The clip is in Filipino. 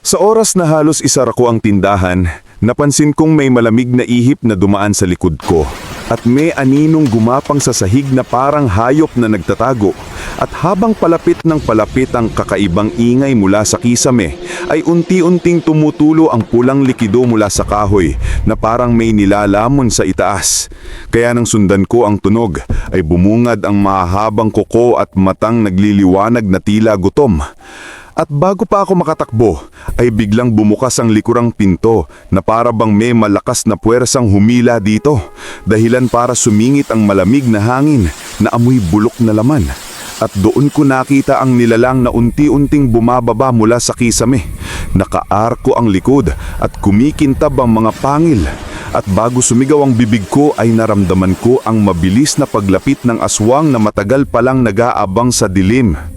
Sa oras na halos isara ko ang tindahan, napansin kong may malamig na ihip na dumaan sa likod ko. At may aninong gumapang sa sahig na parang hayop na nagtatago. At habang palapit ng palapit ang kakaibang ingay mula sa kisame, ay unti-unting tumutulo ang pulang likido mula sa kahoy na parang may nilalamon sa itaas. Kaya nang sundan ko ang tunog, ay bumungad ang mahahabang kuko at matang nagliliwanag na tila gutom. At bago pa ako makatakbo, ay biglang bumukas ang likurang pinto na para bang may malakas na puwersang humila dito, dahilan para sumingit ang malamig na hangin na amoy bulok na laman. At doon ko nakita ang nilalang na unti-unting bumababa mula sa kisame. Nakaarko ang likod at kumikintab ang mga pangil. At bago sumigaw ang bibig ko ay naramdaman ko ang mabilis na paglapit ng aswang na matagal palang nag-aabang sa dilim.